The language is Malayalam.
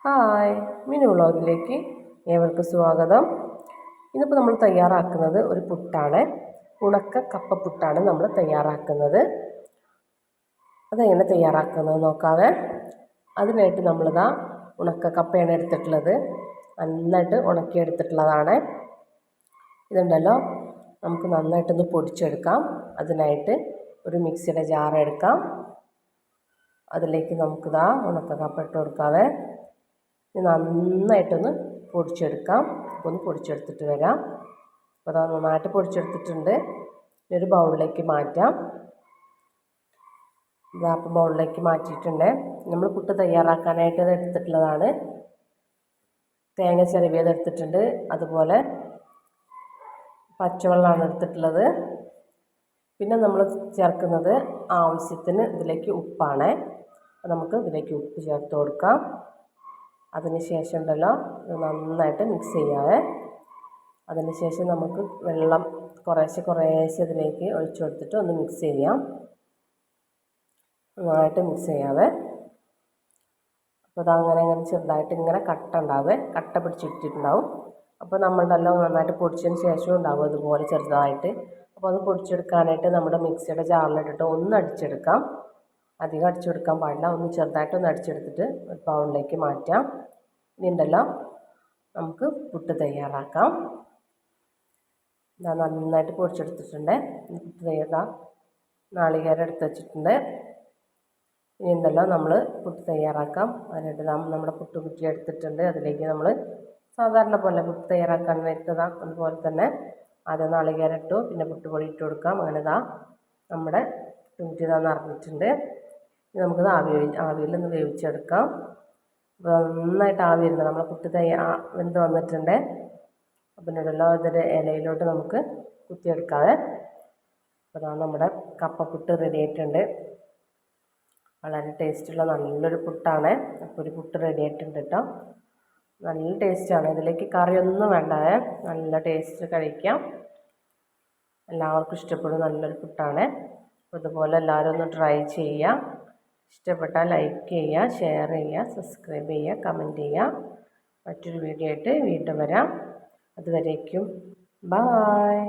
ഹായ്, മിനു വ്ളോഗിലേക്ക് ഏവർക്കും സ്വാഗതം. ഇന്നിപ്പോൾ നമ്മൾ തയ്യാറാക്കുന്നത് ഒരു പുട്ടാണ്. ഉണക്ക കപ്പപ്പുട്ടാണ് നമ്മൾ തയ്യാറാക്കുന്നത്. അതെങ്ങനെ തയ്യാറാക്കുന്നത് നോക്കാവേ. അതിനായിട്ട് നമ്മളിതാ ഉണക്ക കപ്പയാണ് എടുത്തിട്ടുള്ളത്. നന്നായിട്ട് ഉണക്കിയെടുത്തിട്ടുള്ളതാണ്. ഇതുണ്ടല്ലോ, നമുക്ക് നന്നായിട്ടൊന്ന് പൊടിച്ചെടുക്കാം. അതിനായിട്ട് ഒരു മിക്സിയുടെ ജാർ എടുക്കാം. അതിലേക്ക് നമുക്കിതാ ഉണക്ക കപ്പ ഇട്ട് കൊടുക്കാവേ. നന്നായിട്ടൊന്ന് പൊടിച്ചെടുക്കാം. അപ്പോൾ ഒന്ന് പൊടിച്ചെടുത്തിട്ട് വരാം. അപ്പോൾ അത് നന്നായിട്ട് പൊടിച്ചെടുത്തിട്ടുണ്ട്. ഒരു ബൗളിലേക്ക് മാറ്റാം. ഇതാ അപ്പോൾ ബൗളിലേക്ക് മാറ്റിയിട്ടുണ്ട്. നമ്മൾ പുട്ട് തയ്യാറാക്കാനായിട്ട് അത് എടുത്തിട്ടുള്ളതാണ്. തേങ്ങ ചിരവിയത് എടുത്തിട്ടുണ്ട്. അതുപോലെ പച്ചവെള്ളമാണ് എടുത്തിട്ടുള്ളത്. പിന്നെ നമ്മൾ ചേർക്കുന്നത് ആവശ്യത്തിന് ഇതിലേക്ക് ഉപ്പാണ്. അപ്പോൾ നമുക്ക് ഇതിലേക്ക് ഉപ്പ് ചേർത്ത് കൊടുക്കാം. അതിന് ശേഷം ഉണ്ടല്ലോ ഇത് നന്നായിട്ട് മിക്സ് ചെയ്യാവേ. അതിന് ശേഷം നമുക്ക് വെള്ളം കുറേശ്ശെ ഇതിലേക്ക് ഒഴിച്ചു കൊടുത്തിട്ട് ഒന്ന് മിക്സ് ചെയ്യാം. നന്നായിട്ട് മിക്സ് ചെയ്യാവേ. അപ്പോൾ അതങ്ങനെ ചെറുതായിട്ട് ഇങ്ങനെ കട്ട ഉണ്ടാവേ, കട്ട പിടിച്ചിട്ടിട്ടുണ്ടാവും. അപ്പോൾ നമ്മളുണ്ടല്ലോ നന്നായിട്ട് പൊടിച്ചതിന് ശേഷം ഉണ്ടാവും അതുപോലെ ചെറുതായിട്ട്. അപ്പോൾ അത് പൊടിച്ചെടുക്കാനായിട്ട് നമ്മുടെ മിക്സിയുടെ ജാറിലിട്ടിട്ട് ഒന്ന് അടിച്ചെടുക്കാം. അധികം അടിച്ചെടുക്കാൻ പാടില്ല. ഒന്ന് ചെറുതായിട്ടൊന്ന് അടിച്ചെടുത്തിട്ട് ഒരു ബൗളിലേക്ക് മാറ്റാം. ഇനി ഉണ്ടല്ലോ നമുക്ക് പുട്ട് തയ്യാറാക്കാം. നന്നായിട്ട് പൊടിച്ചെടുത്തിട്ടുണ്ട്. പുട്ട് തയ്യാറാം. നാളികേരം എടുത്ത് വെച്ചിട്ടുണ്ട്. ഇനി ഉണ്ടല്ലോ നമ്മൾ പുട്ട് തയ്യാറാക്കാം. അതിനായിട്ട് നമ്മുടെ പുട്ട് കുറ്റി എടുത്തിട്ടുണ്ട്. അതിലേക്ക് നമ്മൾ സാധാരണ പോലെ പുട്ട് തയ്യാറാക്കാൻ വരുന്നതാണ്. അതുപോലെ തന്നെ ആദ്യം നാളികേരം ഇട്ടു, പിന്നെ പുട്ടുപൊടി ഇട്ട് കൊടുക്കാം. അങ്ങനെ നമ്മുടെ പുട്ട് നിറഞ്ഞിട്ടുണ്ട്. ഇനി നമുക്കത് ആവിയിലൊന്ന് വേവിച്ചെടുക്കാം. അപ്പോൾ നന്നായിട്ട് ആവി വരുന്നത് നമ്മളെ പുട്ട് വെന്ത് വന്നിട്ടുണ്ട്. അപ്പം ഇടല്ലോ ഇതൊരു ഇലയിലോട്ട് നമുക്ക് കുത്തിയെടുക്കാതെ. അപ്പോൾ നമ്മുടെ കപ്പപ്പുട്ട് റെഡി ആയിട്ടുണ്ട്. വളരെ ടേസ്റ്റുള്ള നല്ലൊരു പുട്ടാണ്. അപ്പോൾ ഒരു പുട്ട് റെഡി ആയിട്ടുണ്ട് കേട്ടോ. നല്ല ടേസ്റ്റാണ്. ഇതിലേക്ക് കറിയൊന്നും വേണ്ടാവേ. നല്ല ടേസ്റ്റ് കഴിക്കാം. എല്ലാവർക്കും ഇഷ്ടപ്പെടും. നല്ലൊരു പുട്ടാണ്. അപ്പോൾ ഇതുപോലെ എല്ലാവരും ഒന്ന് ട്രൈ ചെയ്യുക. ഇഷ്ടപ്പെട്ടാൽ ലൈക്ക് ചെയ്യുക, ഷെയർ ചെയ്യുക, സബ്സ്ക്രൈബ് ചെയ്യുക, കമൻറ്റ് ചെയ്യുക. മറ്റൊരു വീഡിയോ ആയിട്ട് വീണ്ടും വരാം. അതുവരേക്കും ബായ്.